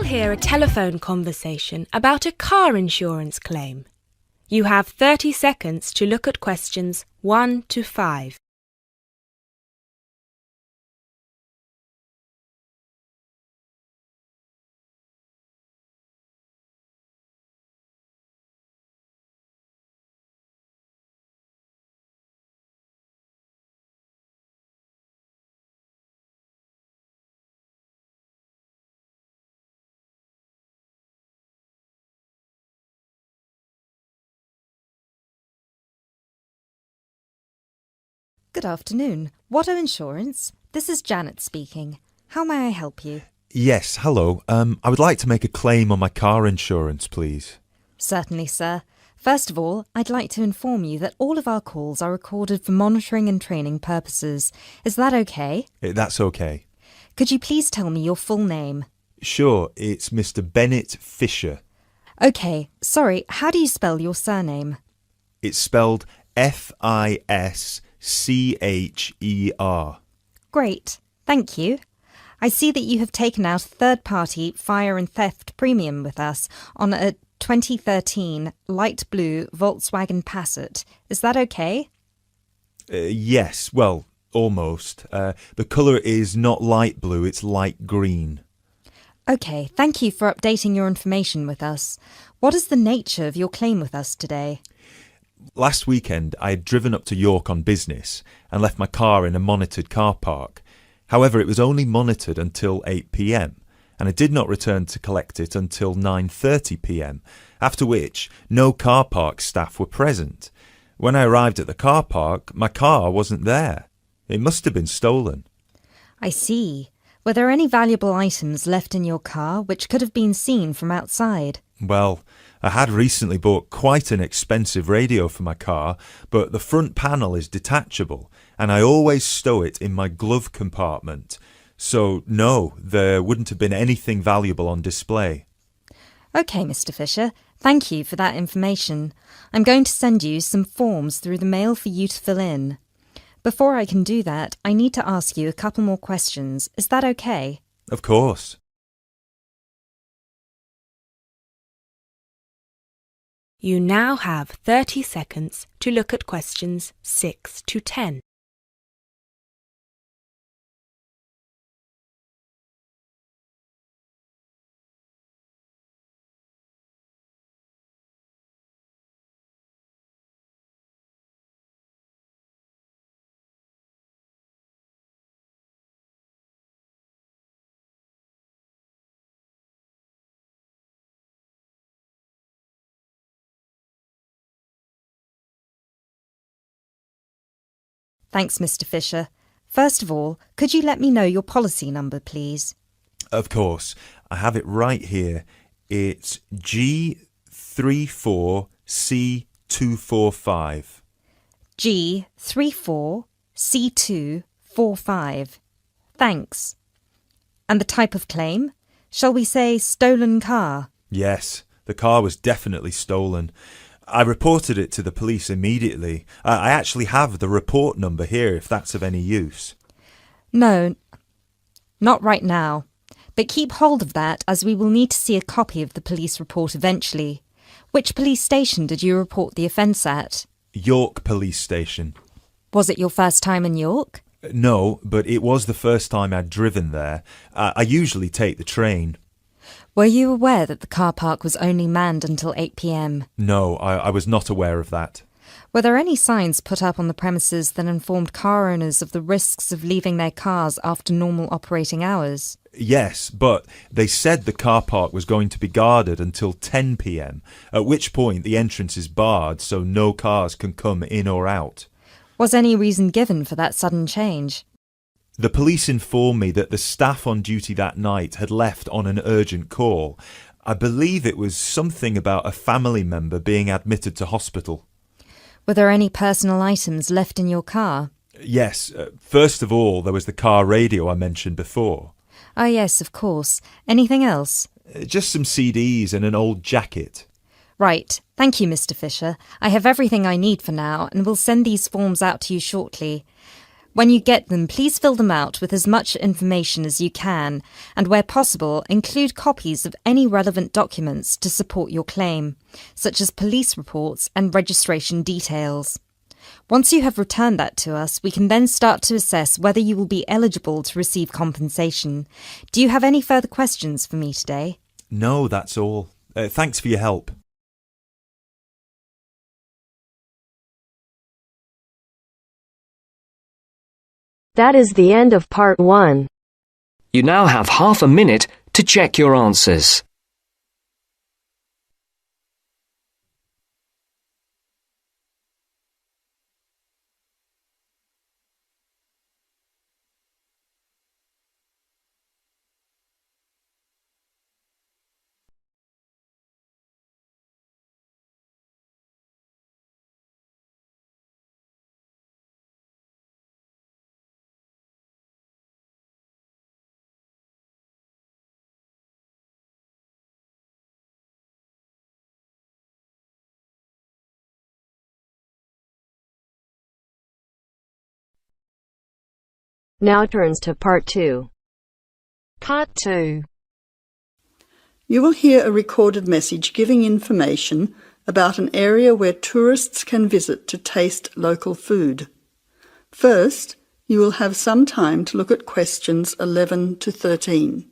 will hear a telephone conversation about a car insurance claim. You have 30 seconds to look at questions 1 to 5. Good afternoon. Watto Insurance. This is Janet speaking. How may I help you? Yes, hello. I would like to make a claim on my car insurance, please. Certainly, sir. First of all, I'd like to inform you that all of our calls are recorded for monitoring and training purposes. Is that okay? That's okay. Could you please tell me your full name? Sure, it's Mr. Bennett Fisher. Okay, sorry, how do you spell your surname? It's spelled Fischer. Great, thank you. I see that you have taken out a third-party fire and theft premium with us on a 2013 light blue Volkswagen Passat. Is that okay? Yes, well, almost. The colour is not light blue, it's light green. Okay, thank you for updating your information with us. What is the nature of your claim with us today? Last weekend, I had driven up to York on business and left my car in a monitored car park. However, it was only monitored until 8 p.m, and I did not return to collect it until 9:30 p.m, after which no car park staff were present. When I arrived at the car park, my car wasn't there. It must have been stolen. I see. Were there any valuable items left in your car which could have been seen from outside? Well, I had recently bought quite an expensive radio for my car, but the front panel is detachable, and I always stow it in my glove compartment. So, no, there wouldn't have been anything valuable on display. Okay, Mr. Fisher, thank you for that information. I'm going to send you some forms through the mail for you to fill in. Before I can do that, I need to ask you a couple more questions. Is that okay? Of course. You now have 30 seconds to look at questions 6 to 10. Thanks, Mr. Fisher. First of all, could you let me know your policy number, please? Of course. I have it right here. It's G34C245. G34C245. Thanks. And the type of claim? Shall we say stolen car? Yes, the car was definitely stolen. I reported it to the police immediately. I actually have the report number here if that's of any use. No, not right now. But keep hold of that as we will need to see a copy of the police report eventually. Which police station did you report the offence at? York Police Station. Was it your first time in York? No, but it was the first time I'd driven there. I usually take the train. Were you aware that the car park was only manned until 8 p.m? No, I was not aware of that. Were there any signs put up on the premises that informed car owners of the risks of leaving their cars after normal operating hours? Yes, but they said the car park was going to be guarded until 10 p.m, at which point the entrance is barred so no cars can come in or out. Was any reason given for that sudden change? The police informed me that the staff on duty that night had left on an urgent call. I believe it was something about a family member being admitted to hospital. Were there any personal items left in your car? Yes, first of all there was the car radio I mentioned before. Ah, yes, of course. Anything else? Just some CDs and an old jacket. Right. Thank you, Mr. Fisher. I have everything I need for now and will send these forms out to you shortly. When you get them, please fill them out with as much information as you can, and where possible, include copies of any relevant documents to support your claim, such as police reports and registration details. Once you have returned that to us, we can then start to assess whether you will be eligible to receive compensation. Do you have any further questions for me today? No, that's all. Thanks for your help. That is the end of part 1. You now have half a minute to check your answers. Now turns to part 2. Part 2. You will hear a recorded message giving information about an area where tourists can visit to taste local food. First, you will have some time to look at questions 11 to 13.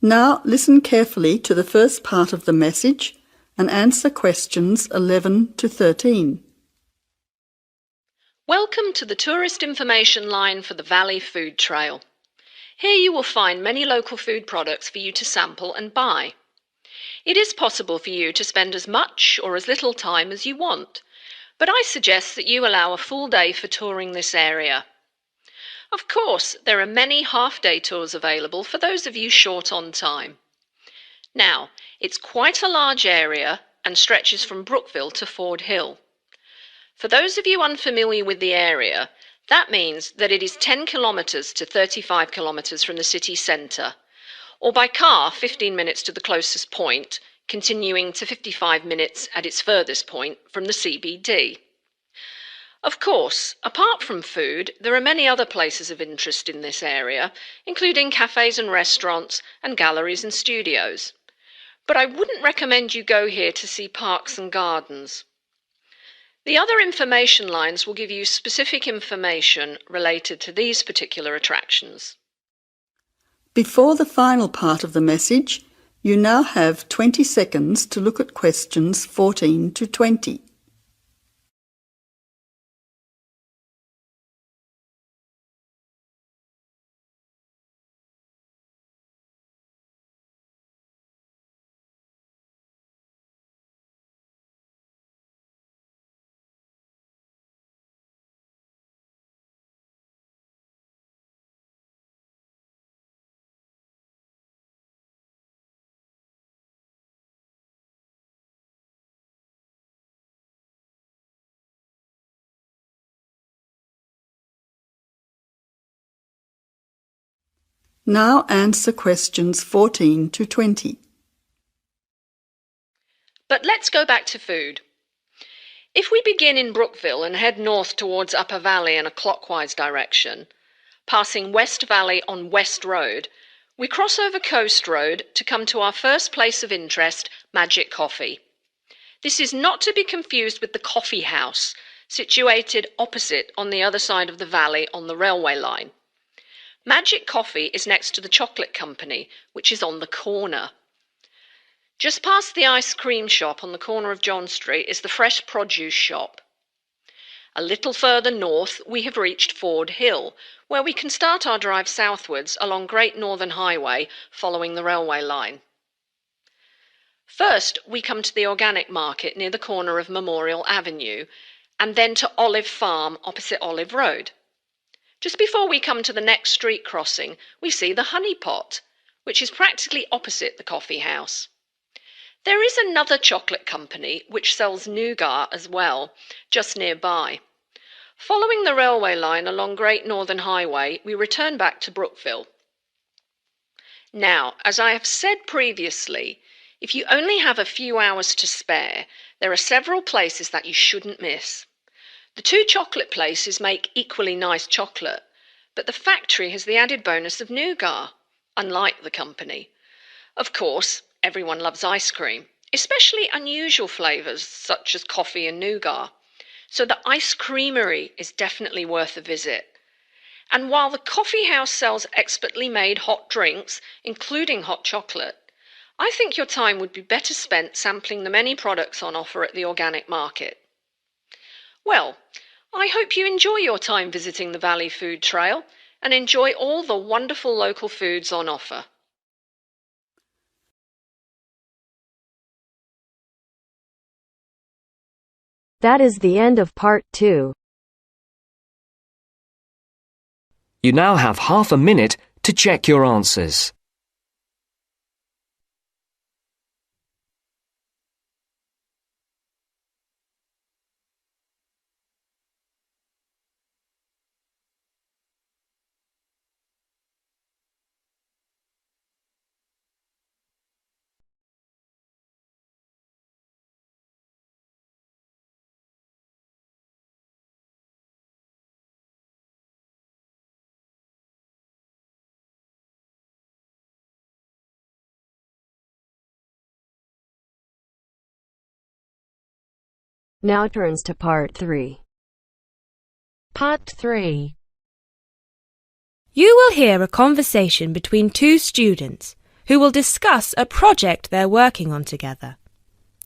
Now listen carefully to the first part of the message and answer questions 11 to 13. Welcome to the tourist information line for the Valley Food Trail. Here you will find many local food products for you to sample and buy. It is possible for you to spend as much or as little time as you want, but I suggest that you allow a full day for touring this area. Of course, there are many half-day tours available for those of you short on time. Now, it's quite a large area and stretches from Brookville to Ford Hill. For those of you unfamiliar with the area, that means that it is 10 kilometres to 35 kilometres from the city centre, or by car 15 minutes to the closest point, continuing to 55 minutes at its furthest point from the CBD. Of course, apart from food, there are many other places of interest in this area, including cafes and restaurants and galleries and studios. But I wouldn't recommend you go here to see parks and gardens. The other information lines will give you specific information related to these particular attractions. Before the final part of the message, you now have 20 seconds to look at questions 14 to 20. Now answer questions 14 to 20. But let's go back to food. If we begin in Brookville and head north towards Upper Valley in a clockwise direction, passing West Valley on West Road, we cross over Coast Road to come to our first place of interest, Magic Coffee. This is not to be confused with the Coffee House, situated opposite on the other side of the valley on the railway line. Magic Coffee is next to the Chocolate Company, which is on the corner. Just past the ice cream shop on the corner of John Street is the Fresh Produce shop. A little further north, we have reached Ford Hill, where we can start our drive southwards along Great Northern Highway following the railway line. First, we come to the organic market near the corner of Memorial Avenue, and then to Olive Farm opposite Olive Road. Just before we come to the next street crossing, we see the Honey Pot, which is practically opposite the coffee house. There is another chocolate company which sells nougat as well, just nearby. Following the railway line along Great Northern Highway, we return back to Brookville. Now, as I have said previously, if you only have a few hours to spare, there are several places that you shouldn't miss. The two chocolate places make equally nice chocolate, but the factory has the added bonus of nougat, unlike the company. Of course, everyone loves ice cream, especially unusual flavours such as coffee and nougat, so the ice creamery is definitely worth a visit. And while the coffee house sells expertly made hot drinks, including hot chocolate, I think your time would be better spent sampling the many products on offer at the organic market. Well, I hope you enjoy your time visiting the Valley Food Trail and enjoy all the wonderful local foods on offer. That is the end of part 2. You now have half a minute to check your answers. Now turns to part 3. Part 3. You will hear a conversation between two students who will discuss a project they're working on together.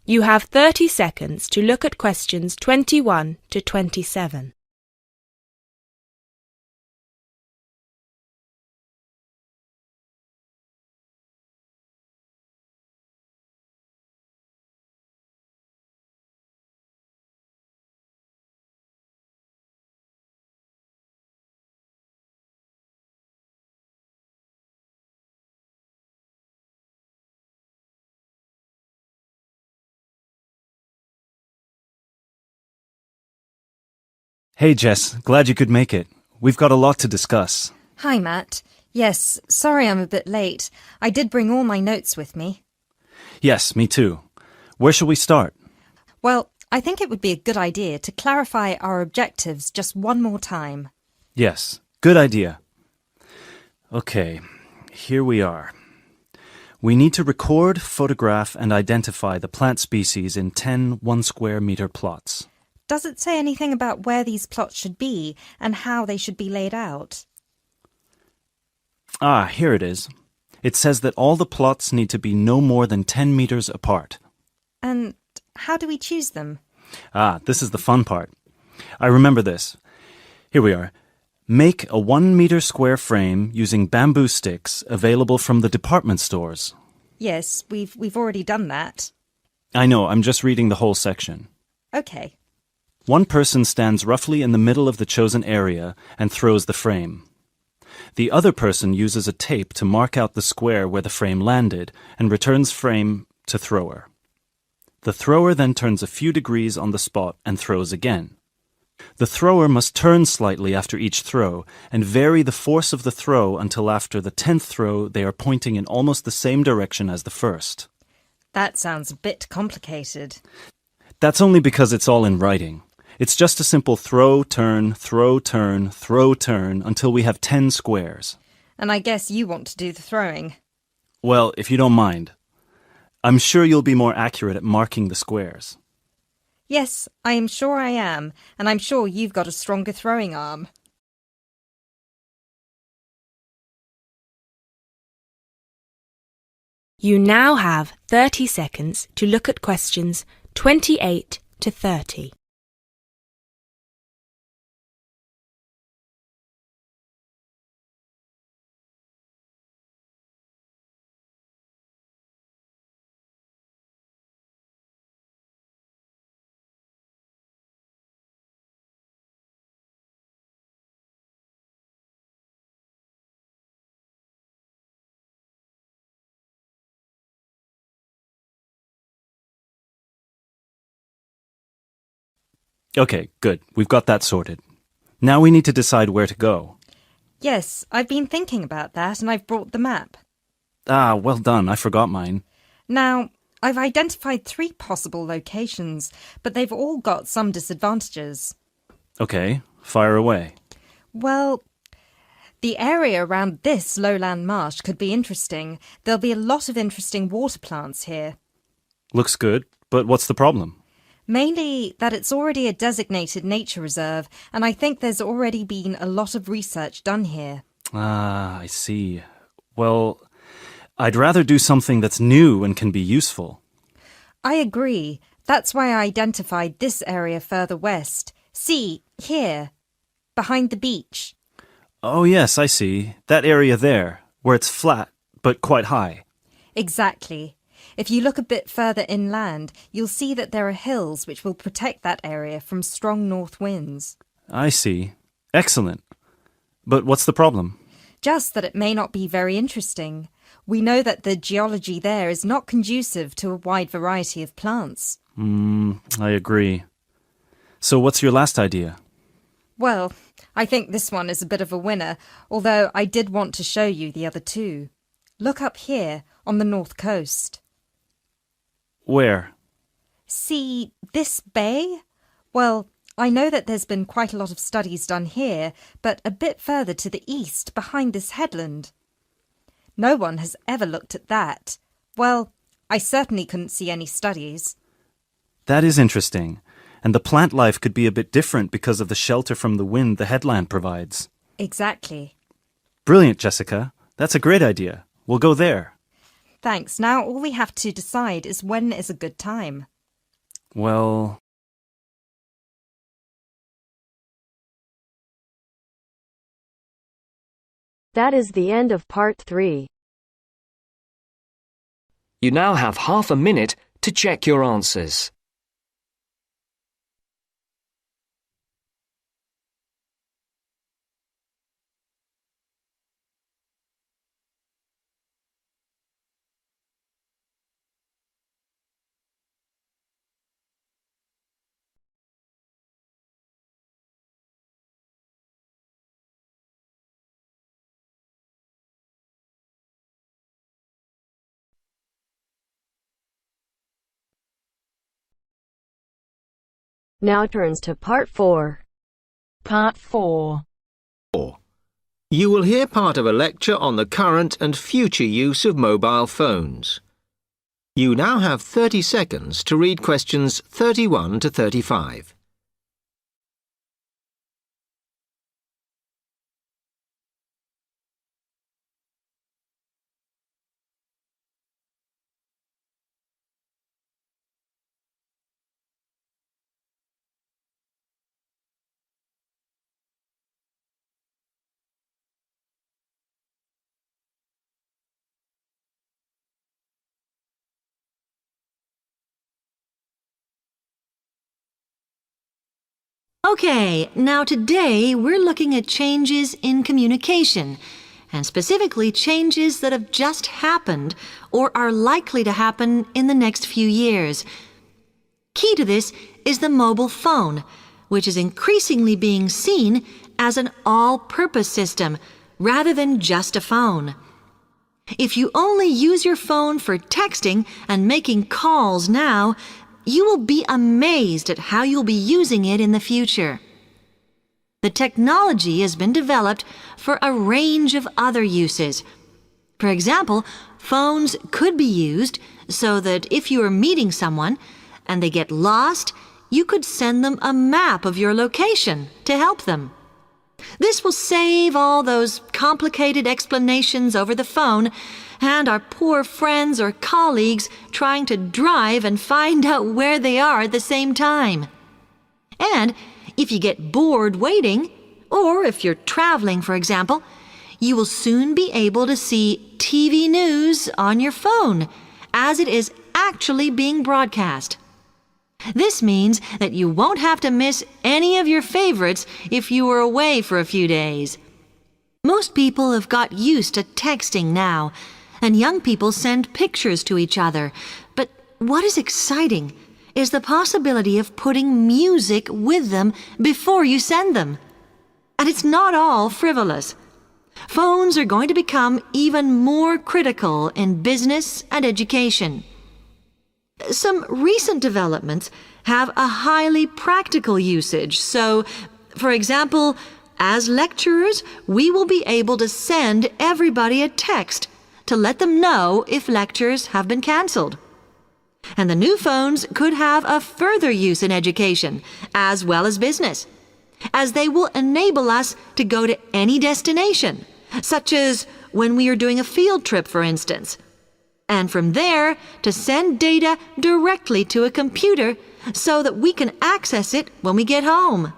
You have 30 seconds to look at questions 21 to 27. Hey Jess, glad you could make it. We've got a lot to discuss. Hi, Matt. Yes, sorry I'm a bit late. I did bring all my notes with me. Yes, me too. Where shall we start? Well, I think it would be a good idea to clarify our objectives just one more time. Yes, good idea. Okay, here we are. We need to record, photograph, and identify the plant species in 10 1-square-meter plots. Does it say anything about where these plots should be and how they should be laid out? Ah, here it is. It says that all the plots need to be no more than 10 meters apart. And how do we choose them? Ah, this is the fun part. I remember this. Here we are. Make a 1-meter square frame using bamboo sticks available from the department stores. Yes, we've already done that. I know, I'm just reading the whole section. Okay. One person stands roughly in the middle of the chosen area and throws the frame. The other person uses a tape to mark out the square where the frame landed and returns frame to thrower. The thrower then turns a few degrees on the spot and throws again. The thrower must turn slightly after each throw and vary the force of the throw until after the 10th throw they are pointing in almost the same direction as the first. That sounds a bit complicated. That's only because it's all in writing. It's just a simple throw, turn, throw, turn, throw, turn until we have 10 squares. And I guess you want to do the throwing. Well, if you don't mind. I'm sure you'll be more accurate at marking the squares. Yes, I am sure I am, and I'm sure you've got a stronger throwing arm. You now have 30 seconds to look at questions 28 to 30. Okay, good. We've got that sorted. Now we need to decide where to go. Yes, I've been thinking about that and I've brought the map. Ah, well done. I forgot mine. Now, I've identified 3 possible locations, but they've all got some disadvantages. Okay, fire away. Well, the area around this lowland marsh could be interesting. There'll be a lot of interesting water plants here. Looks good, but what's the problem? Mainly that it's already a designated nature reserve, and I think there's already been a lot of research done here. Ah, I see. Well, I'd rather do something that's new and can be useful. I agree. That's why I identified this area further west. See, here, behind the beach. Oh, yes, I see. That area there, where it's flat, but quite high. Exactly. If you look a bit further inland, you'll see that there are hills which will protect that area from strong north winds. I see. Excellent. But what's the problem? Just that it may not be very interesting. We know that the geology there is not conducive to a wide variety of plants. I agree. So what's your last idea? Well, I think this one is a bit of a winner, although I did want to show you the other 2. Look up here, on the north coast. Where? See this bay? Well, I know that there's been quite a lot of studies done here, but a bit further to the east, behind this headland. No one has ever looked at that. Well, I certainly couldn't see any studies. That is interesting. And the plant life could be a bit different because of the shelter from the wind the headland provides. Exactly. Brilliant, Jessica. That's a great idea. We'll go there. Thanks. Now all we have to decide is when is a good time. Well... That is the end of part 3. You now have half a minute to check your answers. Now turns to part 4. Part 4. You will hear part of a lecture on the current and future use of mobile phones. You now have 30 seconds to read questions 31 to 35. Okay, now today we're looking at changes in communication, and specifically changes that have just happened or are likely to happen in the next few years. Key to this is the mobile phone, which is increasingly being seen as an all-purpose system rather than just a phone. If you only use your phone for texting and making calls now, you will be amazed at how you'll be using it in the future. The technology has been developed for a range of other uses. For example, phones could be used so that if you are meeting someone and they get lost, you could send them a map of your location to help them. This will save all those complicated explanations over the phone and our poor friends or colleagues trying to drive and find out where they are at the same time. And if you get bored waiting, or if you're traveling, for example, you will soon be able to see TV news on your phone as it is actually being broadcast. This means that you won't have to miss any of your favorites if you were away for a few days. Most people have got used to texting now, and young people send pictures to each other. But what is exciting is the possibility of putting music with them before you send them. And it's not all frivolous. Phones are going to become even more critical in business and education. Some recent developments have a highly practical usage. So, for example, as lecturers, we will be able to send everybody a text to let them know if lectures have been cancelled. And the new phones could have a further use in education, as well as business, as they will enable us to go to any destination, such as when we are doing a field trip, for instance, and from there to send data directly to a computer so that we can access it when we get home.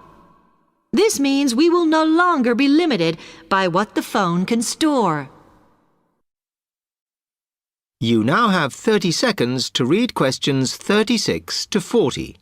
This means we will no longer be limited by what the phone can store. You now have 30 seconds to read questions 36 to 40.